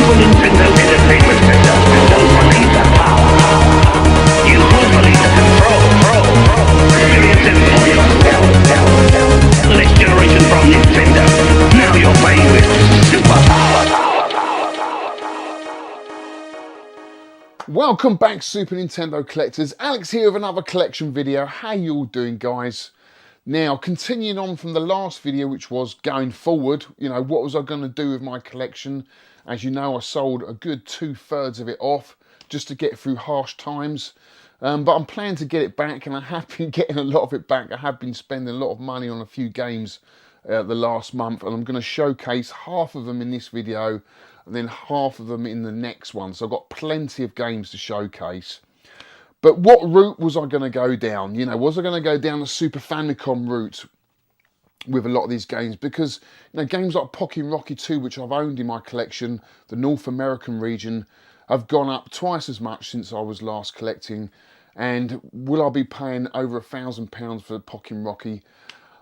Nintendo Entertainment Center don't believe the power. You will believe the control. Experience it for yourself. Next generation from Nintendo. Now you're playing with superpower. Welcome back, Super Nintendo collectors. Alex here with another collection video. How you all doing, guys? Now, continuing on from the last video, which was going forward, you know, what was I going to do with my collection? As you know, I sold a good 2/3 of it off just to get through harsh times. But I'm planning to get it back, and I have been getting a lot of it back. I have been spending a lot of money on a few games the last month, and I'm going to showcase half of them in this video and then half of them in the next one. So I've got plenty of games to showcase. But what route was I going to go down? You know, was I going to go down the Super Famicom route with a lot of these games? Because, you know, games like Pokken Rocky 2, which I've owned in my collection, the North American region, have gone up twice as much since I was last collecting. And will I be paying over £1,000 for Pokken Rocky?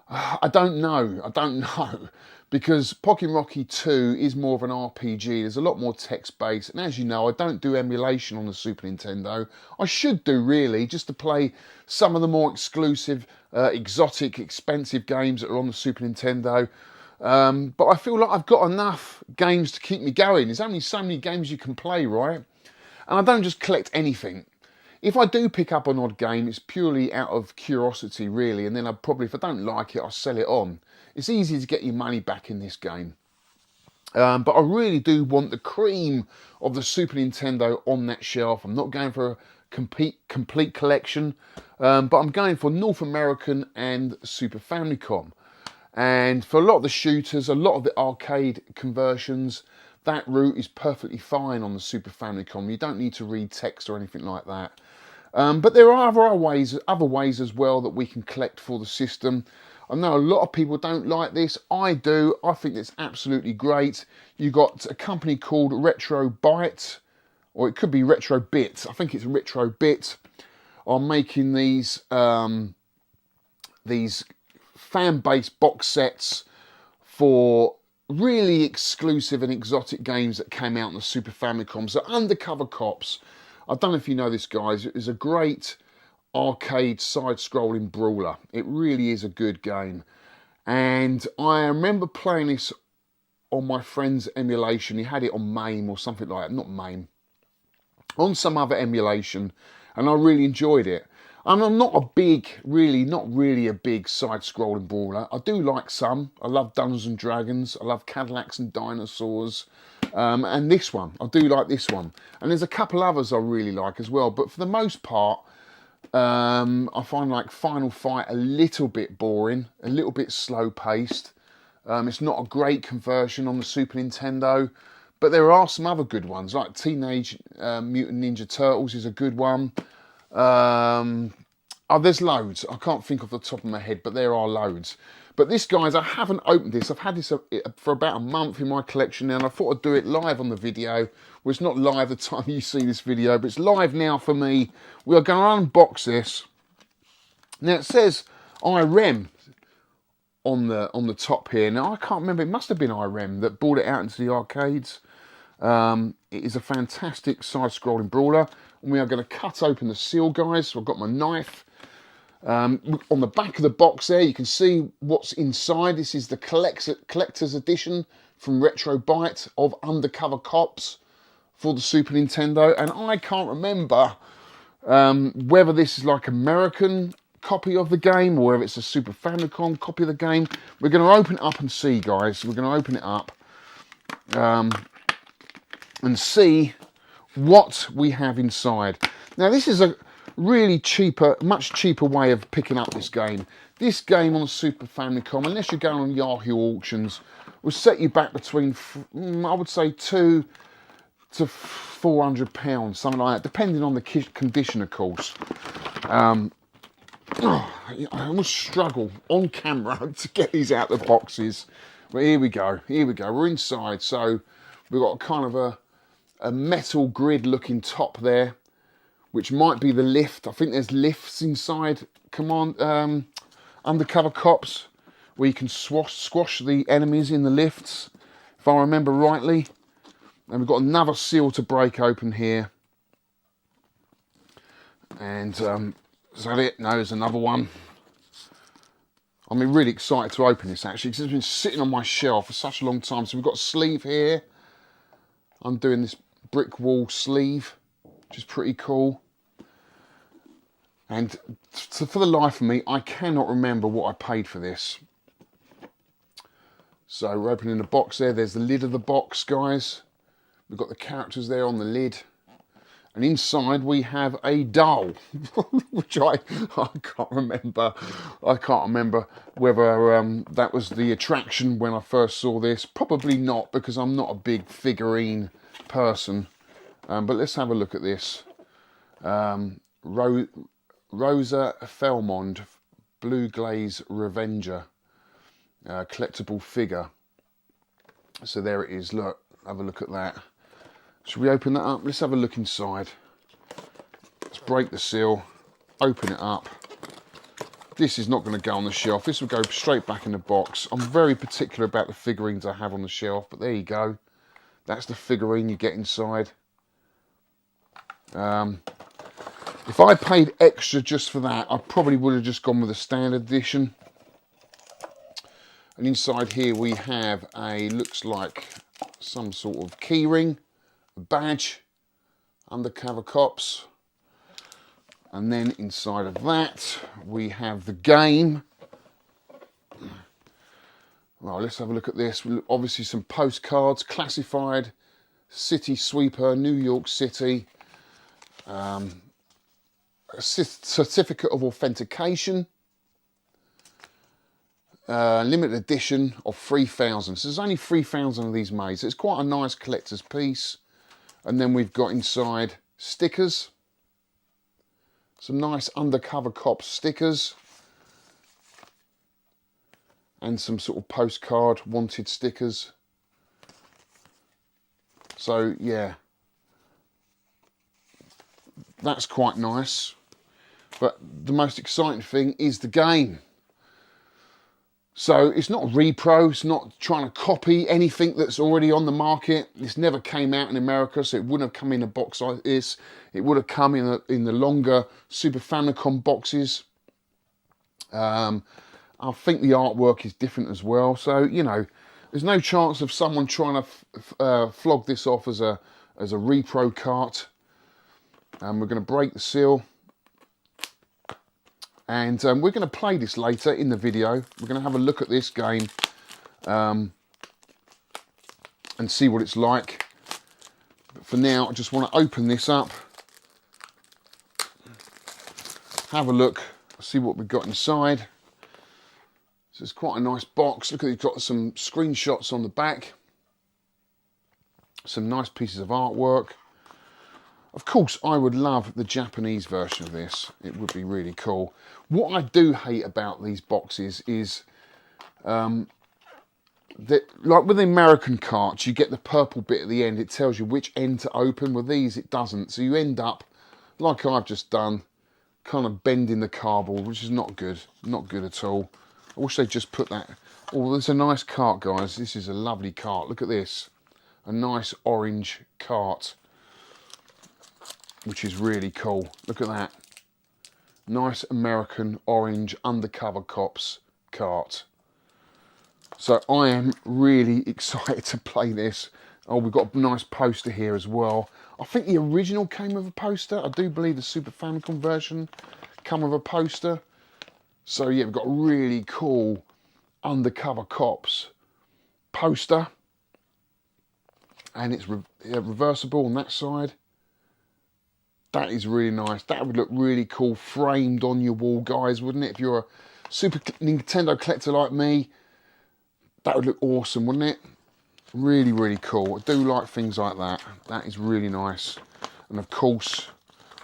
I don't know. Because Pokken Rocky 2 is more of an RPG. There's a lot more text-based. And as you know, I don't do emulation on the Super Nintendo. I should do, really, just to play some of the more exclusive, exotic, expensive games that are on the Super Nintendo. But I feel like I've got enough games to keep me going. There's only so many games you can play, right? And I don't just collect anything. If I do pick up an odd game, it's purely out of curiosity, really. And then I'd probably, if I don't like it, I'll sell it on. It's easy to get your money back in this game. But I really do want the cream of the Super Nintendo on that shelf. I'm not going for a complete collection, but I'm going for North American and Super Famicom. And for a lot of the shooters, a lot of the arcade conversions, that route is perfectly fine on the Super Famicom. You don't need to read text or anything like that. But there are other ways as well that we can collect for the system. I know a lot of people don't like this. I do. I think it's absolutely great. You got a company called Retro Byte, or it could be Retro Bit. I think it's Retro Bit, are making these fan-based box sets for really exclusive and exotic games that came out on the Super Famicom. So Undercover Cops, I don't know if you know this, guys, it is a great arcade side-scrolling brawler. It really is a good game. And I remember playing this on my friend's emulation. He had it on MAME or something like that. Not MAME. On some other emulation. And I really enjoyed it. And I'm not a big, not really a big side-scrolling brawler. I do like some. I love Dungeons and Dragons. I love Cadillacs and Dinosaurs. And this one, I do like this one. And there's a couple others I really like as well. But for the most part, I find like Final Fight a little bit boring, a little bit slow-paced. It's not a great conversion on the Super Nintendo. But there are some other good ones, like Teenage Mutant Ninja Turtles is a good one. There's loads. I can't think off the top of my head, but there are loads. But this, guys, I haven't opened this. I've had this for about a month in my collection now, and I thought I'd do it live on the video. Well, it's not live the time you see this video, but it's live now for me. We are going to unbox this. Now, it says IREM on the top here. Now, I can't remember. It must have been IREM that brought it out into the arcades. It is a fantastic side-scrolling brawler. And we are going to cut open the seal, guys. So I've got my knife. On the back of the box there, you can see what's inside. This is the collector's edition from Retro Byte of Undercover Cops for the Super Nintendo. And I can't remember whether this is like American copy of the game or whether it's a Super Famicom copy of the game. We're going to open it up and see, guys. We're going to open it up and see what we have inside. Now, this is a really much cheaper way of picking up this game. This game on the Super Famicom, unless you're going on Yahoo auctions, will set you back between, I would say, £200 to £400, something like that, depending on the condition, of course. I almost struggle on camera to get these out of the boxes. But here we go. We're inside. So we've got kind of a metal grid looking top there, which might be the lift. I think there's lifts inside Undercover Cops, where you can squash the enemies in the lifts, if I remember rightly. And we've got another seal to break open here. And is that it? No, there's another one. I'm really excited to open this actually, because it's been sitting on my shelf for such a long time. So we've got a sleeve here. I'm doing this brick wall sleeve, which is pretty cool. And for the life of me, I cannot remember what I paid for this. So we're opening the box there. There's the lid of the box, guys. We've got the characters there on the lid. And inside we have a doll, which I can't remember. I can't remember whether that was the attraction when I first saw this. Probably not, because I'm not a big figurine person. But let's have a look at this. Rosa Felmond, Blue Glaze Revenger, collectible figure. So there it is. Look, have a look at that. Should we open that up? Let's have a look inside. Let's break the seal, open it up. This is not going to go on the shelf. This will go straight back in the box. I'm very particular about the figurines I have on the shelf, but there you go. That's the figurine you get inside. If I paid extra just for that, I probably would have just gone with a standard edition. And inside here we have looks like some sort of key ring. Badge, undercover cops, and then inside of that we have the game. Well, let's have a look at this. Obviously some postcards, classified, city sweeper, New York City, a certificate of authentication, limited edition of 3,000. So there's only 3,000 of these made, so it's quite a nice collector's piece. And then we've got inside stickers, some nice undercover cops stickers, and some sort of postcard wanted stickers. So yeah, that's quite nice. But the most exciting thing is the game. So it's not a repro, it's not trying to copy anything that's already on the market. This never came out in America, so it wouldn't have come in a box like this. It would have come in the longer Super Famicom boxes. I think the artwork is different as well. So, you know, there's no chance of someone trying to flog this off as a repro cart. We're going to break the seal. And we're going to play this later in the video. We're going to have a look at this game and see what it's like. But for now, I just want to open this up, have a look, see what we've got inside. So it's quite a nice box. Look at, it's got some screenshots on the back, some nice pieces of artwork. Of course, I would love the Japanese version of this. It would be really cool. What I do hate about these boxes is that, like with the American carts, you get the purple bit at the end. It tells you which end to open. With these, it doesn't. So you end up, like I've just done, kind of bending the cardboard, which is not good. Not good at all. I wish they'd just put that. Oh, there's a nice cart, guys. This is a lovely cart. Look at this. A nice orange cart, which is really cool. Look at that. Nice American orange undercover cops cart. So I am really excited to play this. Oh, we've got a nice poster here as well. I think the original came with a poster. I do believe the Super Famicom version came with a poster. So yeah, we've got a really cool undercover cops poster. And it's reversible on that side. That is really nice. That would look really cool framed on your wall, guys, wouldn't it? If you're a Super Nintendo collector like me, that would look awesome, wouldn't it? Really, really cool. I do like things like that. That is really nice. And of course,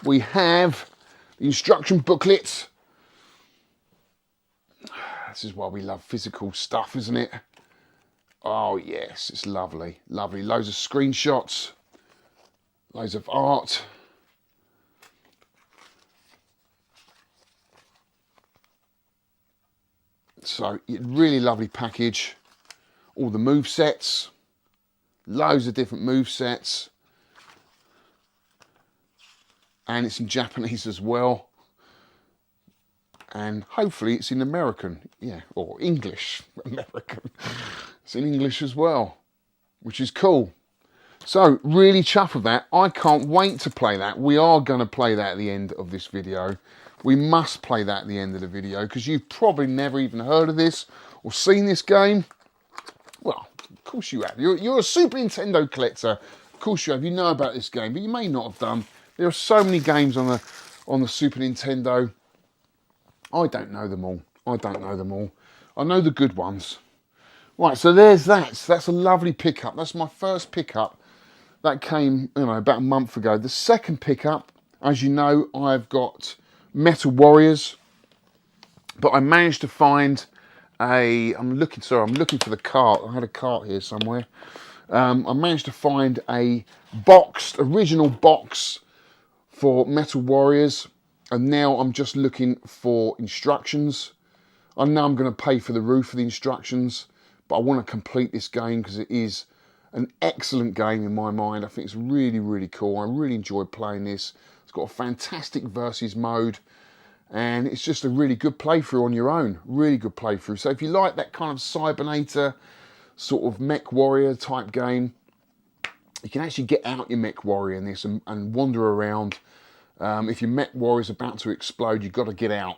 we have the instruction booklet. This is why we love physical stuff, isn't it? Oh yes, it's lovely. Lovely. Loads of screenshots. Loads of art. So, really lovely package. All the move sets. Loads of different move sets. And it's in Japanese as well. And hopefully it's in American. Yeah, or English. American. It's in English as well, which is cool. So, really chuffed with that. I can't wait to play that. We are going to play that at the end of this video. We must play that at the end of the video, because you've probably never even heard of this or seen this game. Well, of course you have. You're a Super Nintendo collector. Of course you have. You know about this game, but you may not have done. There are so many games on the Super Nintendo. I don't know them all. I don't know them all. I know the good ones. Right, so there's that. So that's a lovely pickup. That's my first pickup. That came, about a month ago. The second pickup, as you know, I've got Metal Warriors, but I managed to find I'm looking for the cart. I had a cart here somewhere. I managed to find a original box for Metal Warriors, and now I'm just looking for instructions. I know I'm going to pay for the roof for the instructions, but I want to complete this game because it is an excellent game in my mind. I think it's really, really cool. I really enjoy playing this. It's got a fantastic versus mode, and it's just a really good playthrough on your own. Really good playthrough. So if you like that kind of Cybernator sort of mech warrior type game, you can actually get out your mech warrior in this and wander around. If your mech warrior's about to explode, you've got to get out.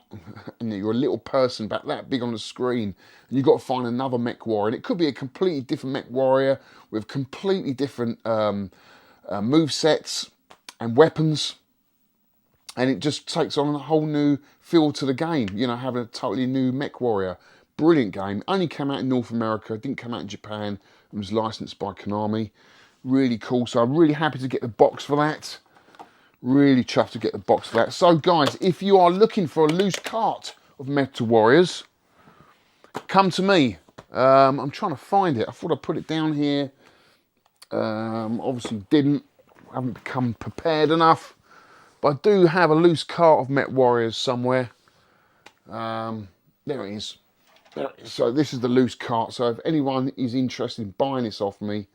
And you're a little person about that big on the screen, and you've got to find another mech warrior. And it could be a completely different mech warrior with completely different move sets and weapons. And it just takes on a whole new feel to the game, having a totally new mech warrior. Brilliant game. Only came out in North America, didn't come out in Japan, and was licensed by Konami. Really cool. So I'm really happy to get the box for that. Really chuffed to get the box for that. So guys, if you are looking for a loose cart of Metal Warriors, come to me. I'm trying to find it. I thought I put it down here. Obviously didn't. I haven't become prepared enough. But I do have a loose cart of Metal Warriors somewhere. There it is. So this is the loose cart. So if anyone is interested in buying this off me,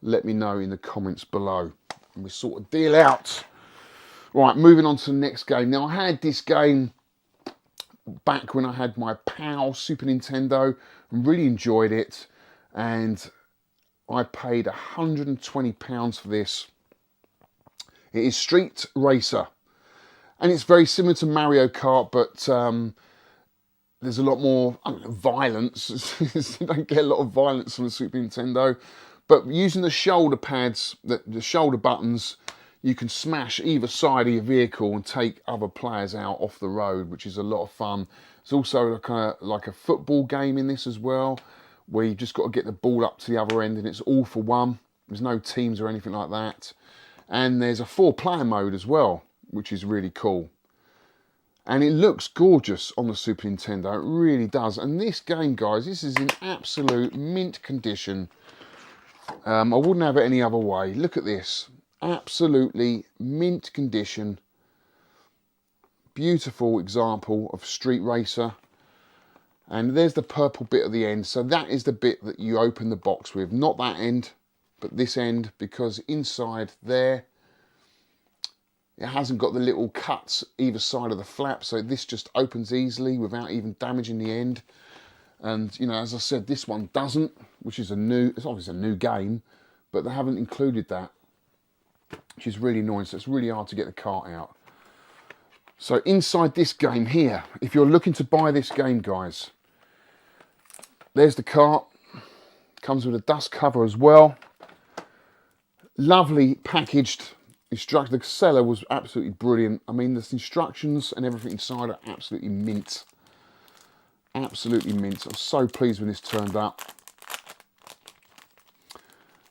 let me know in the comments below. And we sort of deal out. Right, moving on to the next game. Now, I had this game back when I had my PAL Super Nintendo and really enjoyed it. And I paid £120 for this. It is Street Racer. And it's very similar to Mario Kart, but there's a lot more violence. You don't get a lot of violence from the Super Nintendo. But using the shoulder pads, the shoulder buttons, you can smash either side of your vehicle and take other players out off the road, which is a lot of fun. It's also like a football game in this as well, where you've just got to get the ball up to the other end, and it's all for one. There's no teams or anything like that. And there's a 4-player mode as well, which is really cool. And it looks gorgeous on the Super Nintendo, it really does. And this game, guys, this is in absolute mint condition. I wouldn't have it any other way. Look at this. Absolutely mint condition. Beautiful example of Street Racer. And there's the purple bit at the end. So that is the bit that you open the box with. Not that end, but this end, because inside there, it hasn't got the little cuts either side of the flap. So this just opens easily without even damaging the end. And, as I said, this one doesn't, which is it's obviously a new game, but they haven't included that, which is really annoying. So it's really hard to get the cart out. So inside this game here, if you're looking to buy this game, guys, there's the cart. Comes with a dust cover as well. Lovely packaged instructions. The seller was absolutely brilliant. I mean, the instructions and everything inside are absolutely mint. Absolutely mint. I'm so pleased when this turned up.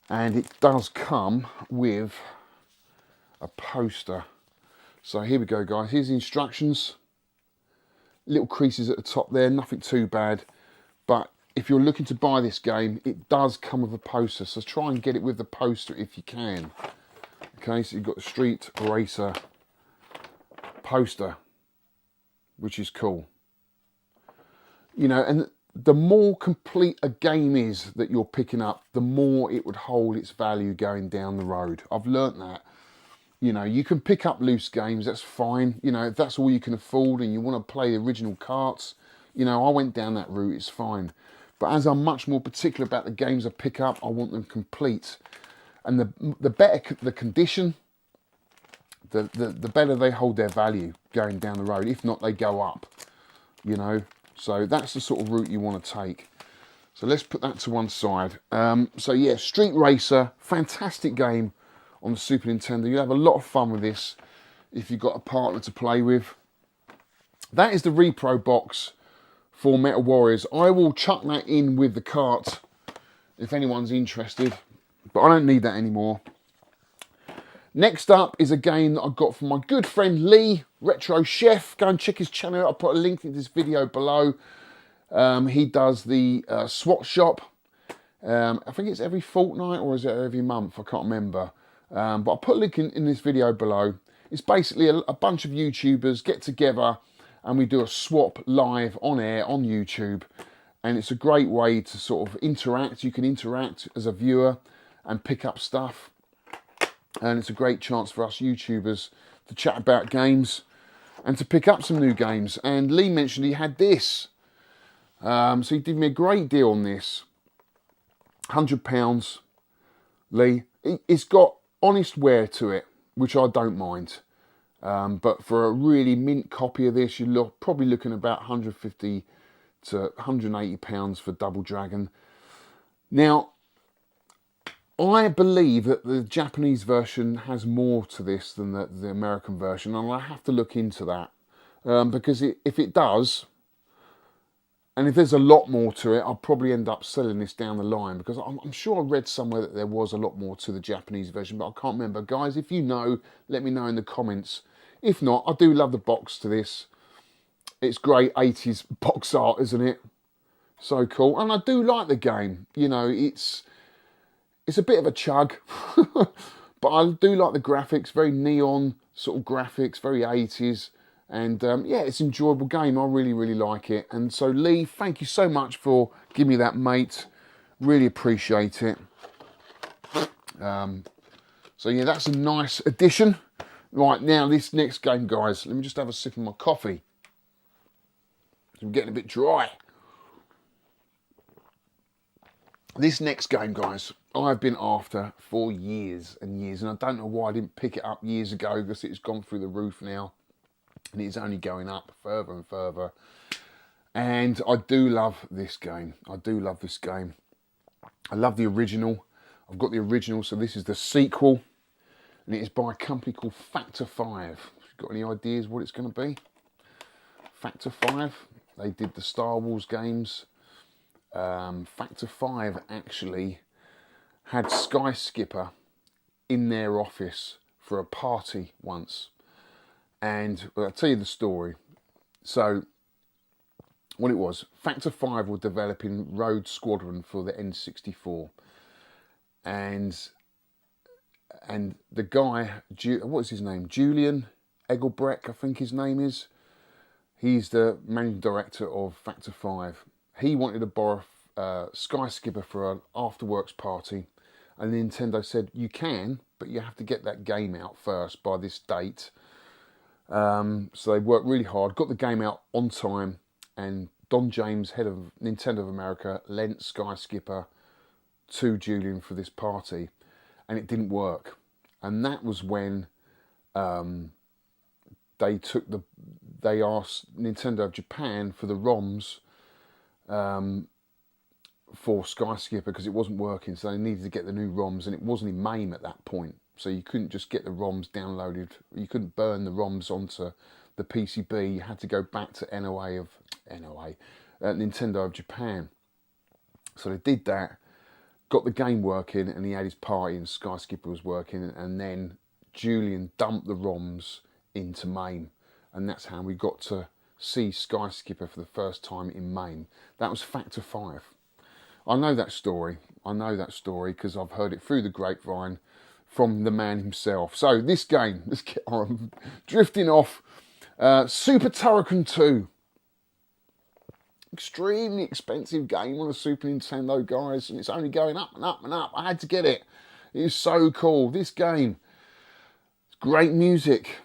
And it does come with a poster. So here we go, guys. Here's the instructions. Little creases at the top there, nothing too bad. But if you're looking to buy this game, it does come with a poster. So try and get it with the poster if you can. Okay, so you've got the Street Racer poster, which is cool. And the more complete a game is that you're picking up, the more it would hold its value going down the road. I've learnt that. You know, you can pick up loose games, that's fine. You know, if that's all you can afford and you want to play the original carts, you know, I went down that route, it's fine. But as I'm much more particular about the games I pick up, I want them complete. And the better the condition, the better they hold their value going down the road. If not, they go up, you know. So that's the sort of route you want to take. So let's put that to one side. So yeah, Street Racer, fantastic game on the Super Nintendo. You'll have a lot of fun with this if you've got a partner to play with. That is the repro box for Metal Warriors. I will chuck that in with the cart if anyone's interested, but I don't need that anymore. Next up is a game that I got from my good friend Lee, Retro Chef. Go and check his channel. I'll put a link in this video below. He does the SWAT shop. I think it's every fortnight or is it every month? I can't remember. But I'll put a link in this video below. It's basically a bunch of YouTubers get together and we do a swap live on air on YouTube. And it's a great way to sort of interact. You can interact as a viewer and pick up stuff. And it's a great chance for us YouTubers to chat about games and to pick up some new games. And Lee mentioned he had this. So he did me a great deal on this. £100, Lee. It's got honest wear to it, which I don't mind. But for a really mint copy of this, you're probably looking about £150 to £180 for Double Dragon. Now, I believe that the Japanese version has more to this than the American version, and I have to look into that. Because if it does, and if there's a lot more to it, I'll probably end up selling this down the line, because I'm sure I read somewhere that there was a lot more to the Japanese version, but I can't remember. Guys, if you know, let me know in the comments. If not, I do love the box to this. It's great 80s box art, isn't it? So cool. And I do like the game. You know, it's a bit of a chug, but I do like the graphics, very neon sort of graphics, very 80s. And yeah, it's an enjoyable game. I really, really like it. And so Lee, thank you so much for giving me that, mate. Really appreciate it. So yeah, that's a nice addition. Right, now this next game, guys, let me just have a sip of my coffee. I'm getting a bit dry. This next game, guys, I've been after for years and years, and I don't know why I didn't pick it up years ago, because it's gone through the roof now, and it's only going up further and further. And I do love this game. I do love this game. I love the original. I've got the original, so this is the sequel, and it is by a company called Factor 5. Got any ideas what it's going to be? Factor 5. They did the Star Wars games. Factor 5 actually had Sky Skipper in their office for a party once, and I'll tell you the story. So what it was, Factor 5 were developing Rogue Squadron for the N64, and the guy, what is his name, Julian Egelbrecht, I think his name is, he's the managing director of Factor 5. He wanted to borrow Sky Skipper for an after-works party, and Nintendo said, you can, but you have to get that game out first by this date. So they worked really hard, got the game out on time, and Don James, head of Nintendo of America, lent Sky Skipper to Julian for this party, and it didn't work. And that was when they asked Nintendo of Japan for the ROMs for Sky Skipper, because it wasn't working, so they needed to get the new ROMs, and it wasn't in MAME at that point, so you couldn't just get the ROMs downloaded, you couldn't burn the ROMs onto the PCB, you had to go back to Nintendo of Japan. So they did that, got the game working, and he had his party, and Sky Skipper was working, and then Julian dumped the ROMs into MAME, and that's how we got to see Sky Skipper for the first time in MAME. That was Factor 5. I know that story. I know that story because I've heard it through the grapevine from the man himself. So this game, let's get on, drifting off. Super Turrican 2. extremely expensive game on a Super Nintendo, guys, and it's only going up and up and up. I had to get it. It is so cool. This game, great music.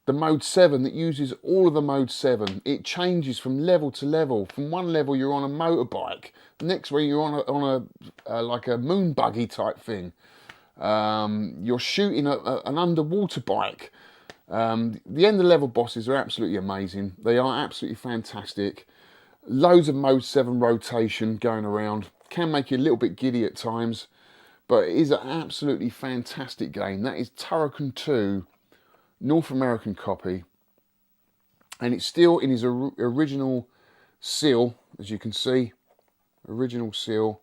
The Mode 7 that uses all of the Mode 7. It changes from level to level. From one level you're on a motorbike. The next one you're on a like a moon buggy type thing. You're shooting an underwater bike. The end of level bosses are absolutely amazing. They are absolutely fantastic. Loads of Mode 7 rotation going around. Can make you a little bit giddy at times. But it is an absolutely fantastic game. That is Turrican 2. North American copy, and it's still in his original seal, as you can see, original seal,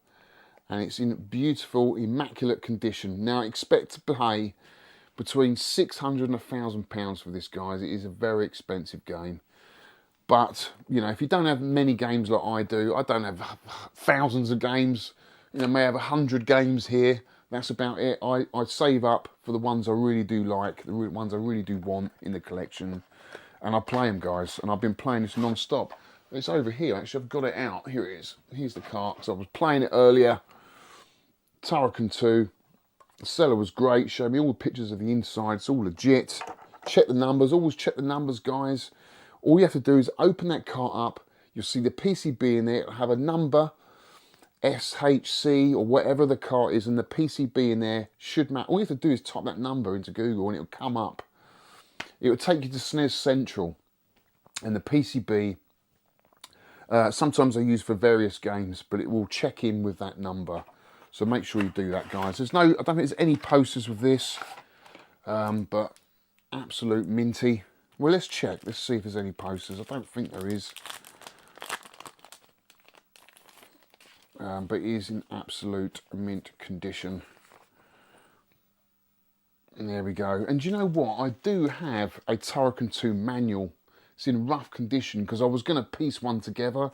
and it's in beautiful, immaculate condition. Now, I expect to pay between £600 and £1,000 for this, guys. It is a very expensive game, but you know, if you don't have many games like I do, I don't have thousands of games. You know, may have 100 games here. That's about it. I save up for the ones I really do like, the ones I really do want in the collection, and I play them, guys. And I've been playing this non-stop. It's over here, actually. I've got it out. Here it is. Here's the cart. So I was playing it earlier. Turrican 2. The seller was great. Showed me all the pictures of the inside. It's all legit. Check the numbers. Always check the numbers, guys. All you have to do is open that cart up. You'll see the PCB in there. It'll have a number, SHC or whatever the cart is, and the PCB in there should match. All you have to do is type that number into Google and it'll come up. It will take you to Snes Central, and the PCB, sometimes I use for various games, but it will check in with that number. So make sure you do that, guys. I don't think there's any posters with this, but absolute minty. Well, let's check. Let's see if there's any posters. I don't think there is. But it is in absolute mint condition. And there we go. And do you know what? I do have a Turrican 2 manual. It's in rough condition because I was going to piece one together,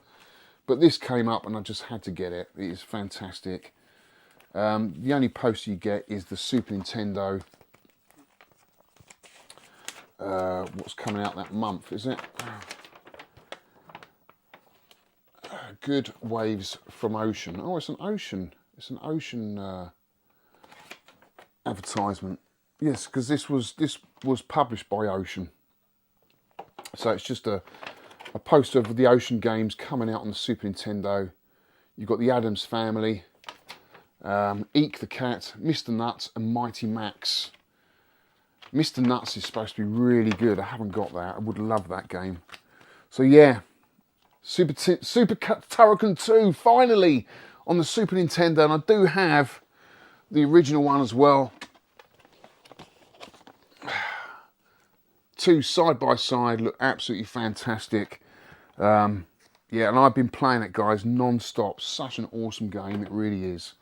but this came up and I just had to get it. It is fantastic. The only poster you get is the Super Nintendo. What's coming out that month, is it? Good Waves from Ocean. Oh, it's an Ocean. It's an Ocean advertisement. Yes, because this was published by Ocean. So it's just a poster of the Ocean games coming out on the Super Nintendo. You've got the Addams Family, Eek the Cat, Mr. Nuts, and Mighty Max. Mr. Nuts is supposed to be really good. I haven't got that. I would love that game. So yeah. Super Turrican 2, finally, on the Super Nintendo, and I do have the original one as well. Two side by side, look absolutely fantastic. Yeah, and I've been playing it, guys, non-stop. Such an awesome game, it really is.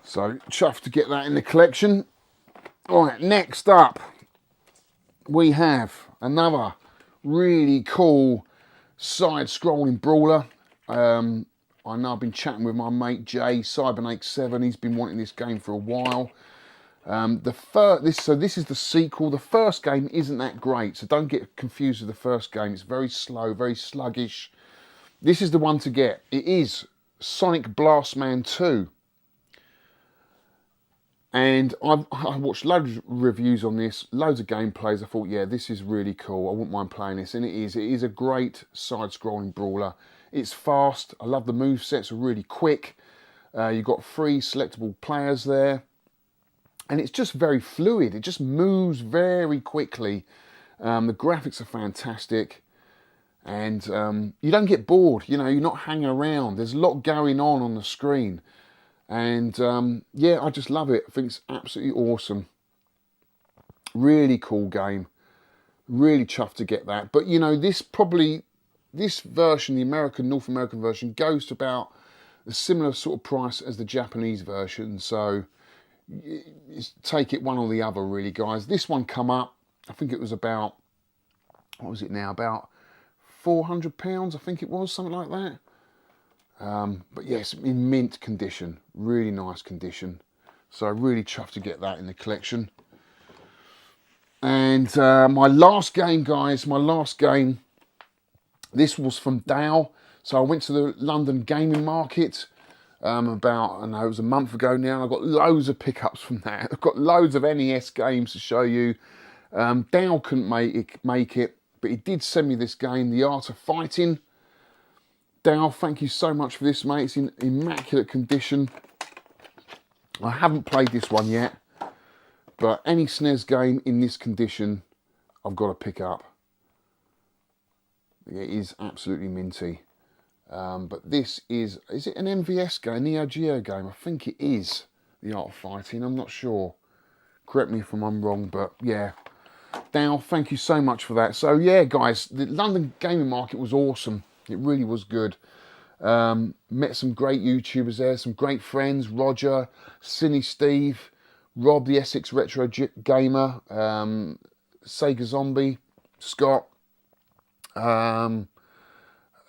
So, chuffed to get that in the collection. All right, next up, we have another really cool side-scrolling brawler. I know I've been chatting with my mate Jay, Cybernate7. He's been wanting this game for a while. This is the sequel. The first game isn't that great, so don't get confused with the first game. It's very slow, very sluggish. This is the one to get. It is Sonic Blast Man 2. And I watched loads of reviews on this, loads of gameplays. I thought, yeah, this is really cool. I wouldn't mind playing this. And it is. It is a great side-scrolling brawler. It's fast. I love the movesets are really quick. You've got 3 selectable players there. And it's just very fluid. It just moves very quickly. The graphics are fantastic. And you don't get bored. You know, you're not hanging around. There's a lot going on the screen. And yeah, I just love it. I think it's absolutely awesome. Really cool game. Really chuffed to get that. But you know, this version, the North American version, goes to about a similar sort of price as the Japanese version. So take it one or the other, really, guys. This one come up, I think it was about, what was it now? About £400, I think it was, something like that. But yes, in mint condition, really nice condition. So really chuffed to get that in the collection. And my last game, guys, this was from Dow. So I went to the London gaming market about, I don't know, it was a month ago now, and I got loads of pickups from that. I've got loads of NES games to show you. Dale couldn't make it, but he did send me this game, The Art of Fighting. Dale, thank you so much for this, mate. It's in immaculate condition. I haven't played this one yet, but any Snes game in this condition, I've got to pick up. It is absolutely minty. But this is it an MVS game, Neo Geo game? I think it is, The Art of Fighting. I'm not sure. Correct me if I'm wrong, but yeah. Dale, thank you so much for that. So yeah, guys, the London gaming market was awesome. It really was good. Met some great YouTubers there, some great friends. Roger, Cinny Steve, Rob the Essex Retro Gamer, Sega Zombie, Scott.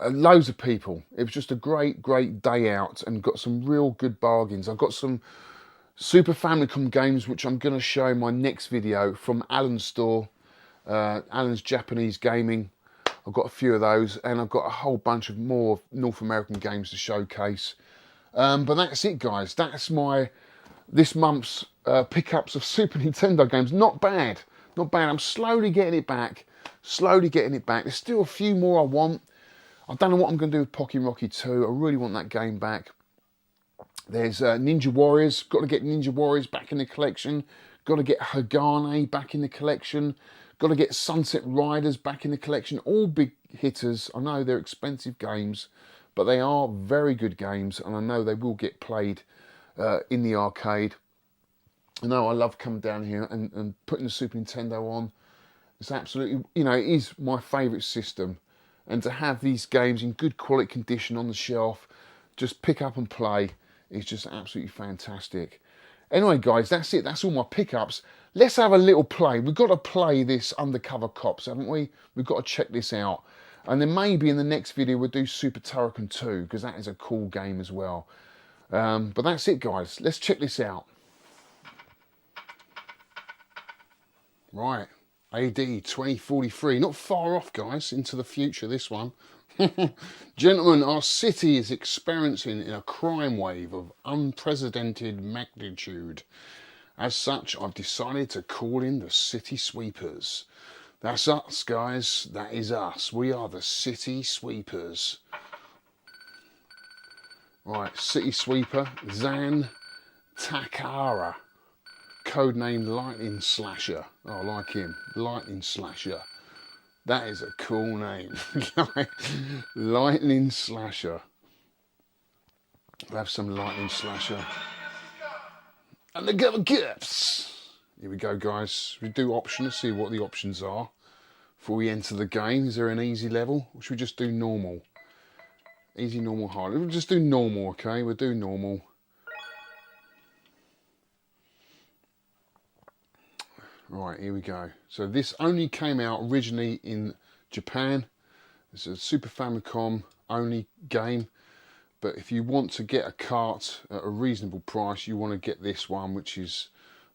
Loads of people. It was just a great day out, and got some real good bargains. I've got some Super Famicom games which I'm going to show in my next video from Alan's store, Alan's Japanese Gaming. I've got a few of those, and I've got a whole bunch of more North American games to showcase. But that's it, guys. That's this month's pickups of Super Nintendo games. Not bad, not bad. I'm slowly getting it back. There's still a few more I want. I don't know what I'm going to do with Pocky Rocky 2. I really want that game back. There's Ninja Warriors. Got to get Ninja Warriors back in the collection. Got to get Hagane back in the collection. Got to get Sunset Riders back in the collection. All big hitters. I know they're expensive games, but they are very good games, and I know they will get played in the arcade. I know I love coming down here and putting the Super Nintendo on. It's absolutely, it is my favourite system. And to have these games in good quality condition on the shelf, just pick up and play, is just absolutely fantastic. Anyway, guys, that's it. That's all my pickups. Let's have a little play. We've got to play this Undercover Cops, haven't we? We've got to check this out. And then maybe in the next video we'll do Super Turrican 2, because that is a cool game as well. But that's it, guys. Let's check this out. Right. AD 2043. Not far off, guys. Into the future, this one. Gentlemen, our city is experiencing a crime wave of unprecedented magnitude. As such, I've decided to call in the City Sweepers. That's us, guys. That is us. We are the City Sweepers. Right, City Sweeper, Zan Takara. Codename Lightning Slasher. Oh, I like him. Lightning Slasher. That is a cool name. Lightning Slasher. We'll have some Lightning Slasher. And the Undercover Gifts. Here we go, guys. We do options, see what the options are before we enter the game. Is there an easy level? Or should we just do normal? Easy, normal, hard. We'll just do normal, okay? We'll do normal. Right, here we go. So this only came out originally in Japan. It's a Super Famicom only game. But if you want to get a cart at a reasonable price, you want to get this one, which is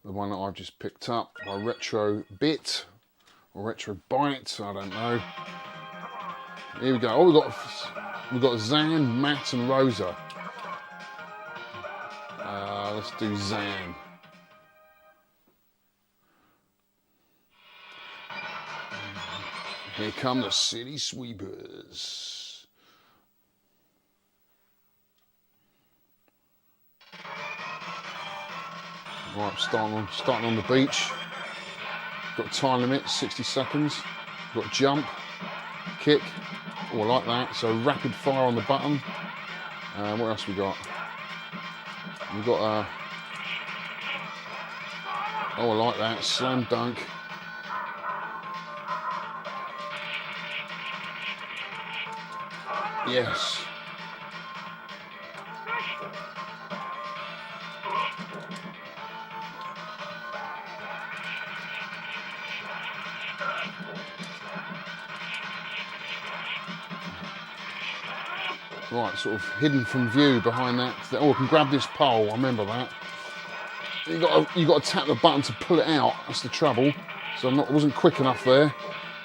the one that I've just picked up by Retro Bit or Retro Byte, I don't know. Here we go. Oh, we've got Zan, Matt, and Rosa. Let's do Zan. Here come the City Sweepers. Right, starting on the beach. Got time limit, 60 seconds. Got jump, kick. Oh, I like that. So rapid fire on the button. What else we got? We got oh, I like that. Slam dunk. Yes. Right, sort of hidden from view behind that. Oh, I can grab this pole. I remember that. You got to tap the button to pull it out. That's the trouble. So I wasn't quick enough there.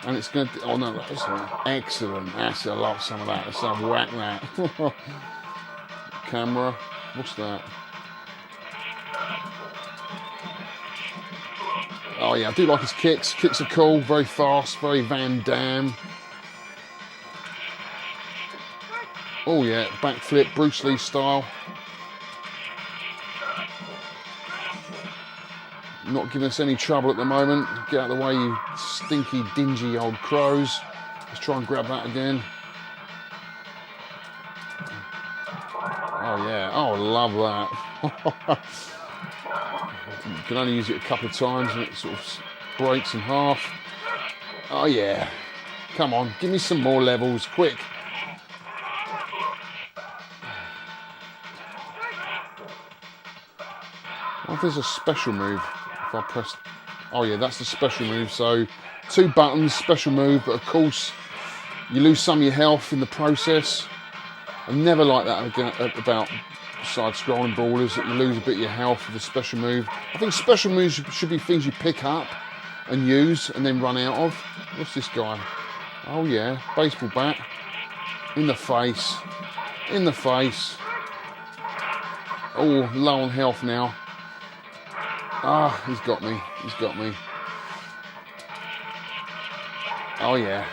And it's going to... Oh, no, that's excellent. That's a lot, some of that. Let's have whack that. Camera. What's that? Oh, yeah, I do like his kicks. Kicks are cool. Very fast. Very Van Damme. Oh, yeah. Backflip. Bruce Lee style. Not giving us any trouble at the moment. Get out of the way, you stinky, dingy old crows. Let's try and grab that again. Oh yeah, oh I love that. You can only use it a couple of times and it sort of breaks in half. Oh yeah, come on, give me some more levels, quick. I wonder if there's a special move. If I press, oh yeah, that's the special move. So 2 buttons, special move, but of course you lose some of your health in the process. I never like that about side-scrolling brawlers, that you lose a bit of your health with a special move. I think special moves should be things you pick up and use and then run out of. What's this guy? Oh yeah, baseball bat. In the face. In the face. Oh, low on health now. Ah, he's got me. He's got me. Oh yeah.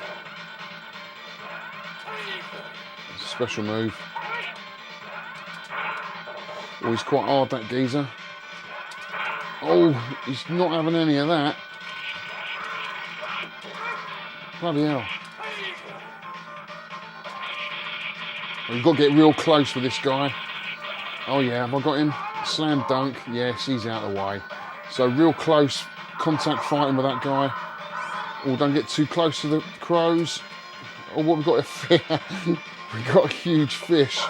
Special move. Oh, he's quite hard, that geezer. Oh, he's not having any of that. Bloody hell. We've got to get real close with this guy. Oh yeah, have I got him? Slam dunk. Yes, he's out of the way. So real close contact fighting with that guy. Oh, don't get too close to the crows. Oh, what we've got here? We've got a huge fish.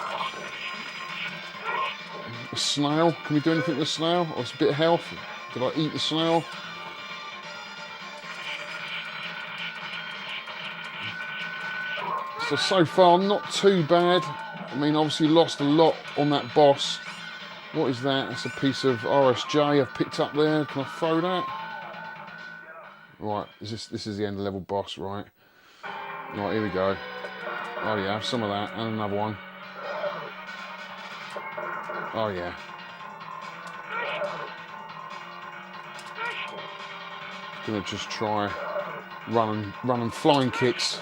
A snail. Can we do anything with a snail? Or it's a bit of health. Did I eat the snail? So far, not too bad. I mean, obviously lost a lot on that boss. What is that? That's a piece of RSJ I've picked up there. Can I throw that? Right, this is the end of level boss, right? Right, here we go. Oh yeah, some of that, and another one. Oh yeah. Gonna just try running flying kicks.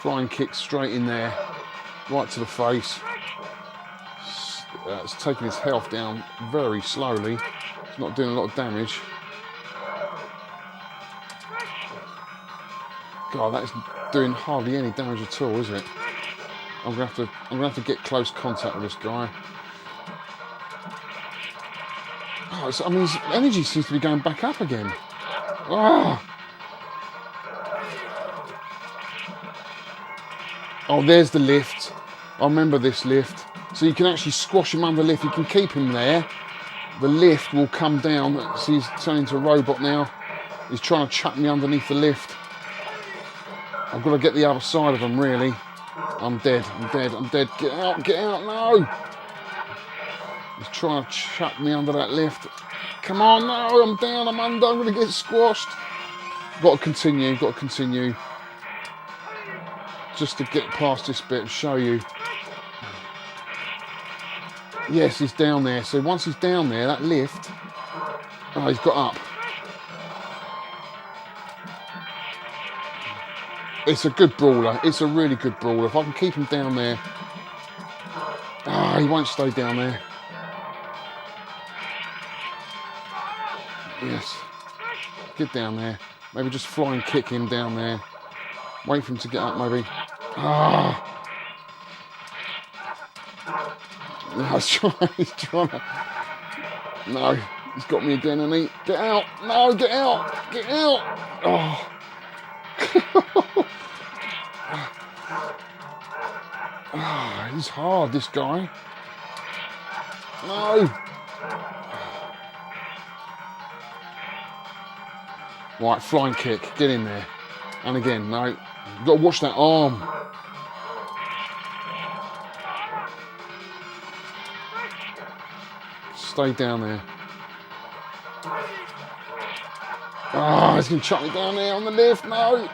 Flying kicks straight in there, right to the face. It's taking his health down very slowly. It's not doing a lot of damage. God, that's doing hardly any damage at all, is it? I'm gonna have to get close contact with this guy. Oh, I mean, his energy seems to be going back up again. Oh. Oh, there's the lift. I remember this lift. So you can actually squash him under the lift. You can keep him there. The lift will come down. See, he's turning into a robot now. He's trying to chuck me underneath the lift. I've got to get the other side of him, really. I'm dead. I'm dead. I'm dead. Get out. Get out. No. He's trying to chuck me under that lift. Come on. No, I'm down. I'm under. I'm going to get squashed. Got to continue. Got to continue. Just to get past this bit and show you. Yes, he's down there. So once he's down there, that lift. Oh, he's got up. It's a good brawler. It's a really good brawler. If I can keep him down there. Ah, he won't stay down there. Yes. Get down there. Maybe just fly and kick him down there. Wait for him to get up, maybe. Ah. No, he's trying to... No, he's got me again, hasn't he? Get out! No, get out! Get out! Oh. Oh, he's hard, this guy. No! Right, flying kick. Get in there. And again, no. You've got to watch that arm. Stay down there. Ah, he's going to chuck me down there on the lift. No.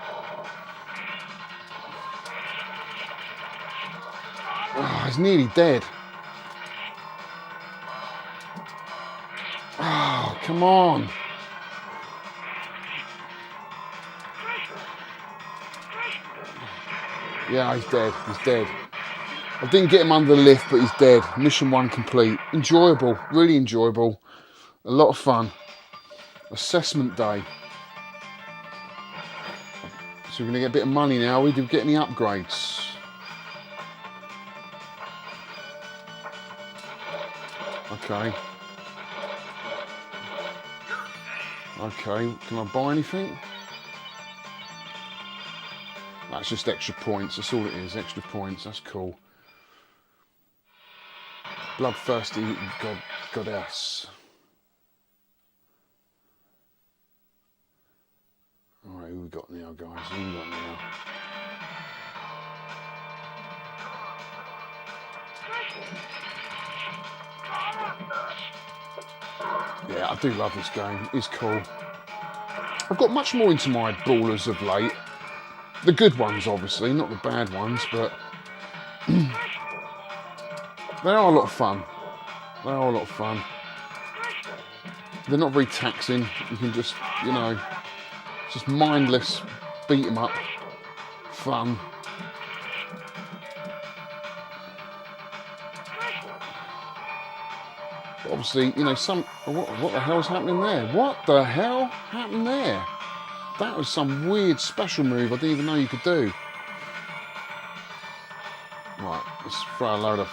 Oh, he's nearly dead. Oh, come on. Yeah, he's dead. He's dead. I didn't get him under the lift, but he's dead. Mission 1 complete. Enjoyable. Really enjoyable. A lot of fun. Assessment day. So we're going to get a bit of money now. We did get any upgrades. Okay. Okay. Can I buy anything? That's just extra points. That's all it is. Extra points. That's cool. Bloodthirsty goddess. Alright, who we got now, guys? Who we got now? Yeah, I do love this game. It's cool. I've got much more into my brawlers of late. The good ones, obviously, not the bad ones, but they are a lot of fun. They are a lot of fun. They're not very taxing. You can just, you know, just mindless beat 'em up. Fun. But obviously, you know, what the hell's happening there? What the hell happened there? That was some weird special move I didn't even know you could do. Right, let's throw a load of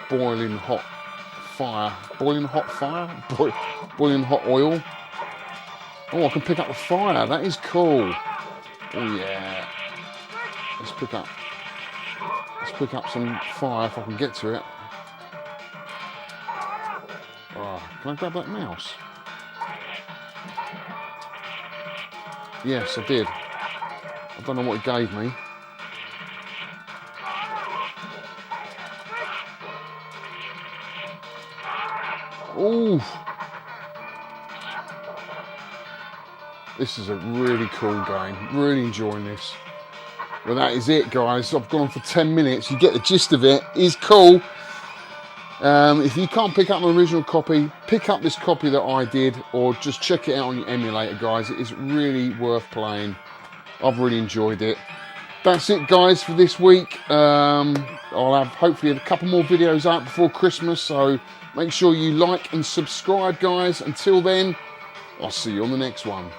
boiling hot fire. Boiling hot fire? Boiling hot oil. Oh, I can pick up the fire. That is cool. Oh yeah. Let's pick up some fire if I can get to it. Oh, can I grab that mouse? Yes, I did. I don't know what it gave me. Ooh. This is a really cool game. Really enjoying this. Well, that is it, guys. I've gone for 10 minutes. You get the gist of it. It's cool. If you can't pick up my original copy, pick up this copy that I did, or just check it out on your emulator, guys. It is really worth playing. I've really enjoyed it. That's it, guys, for this week. I'll have hopefully a couple more videos out before Christmas, so make sure you like and subscribe, guys. Until then, I'll see you on the next one.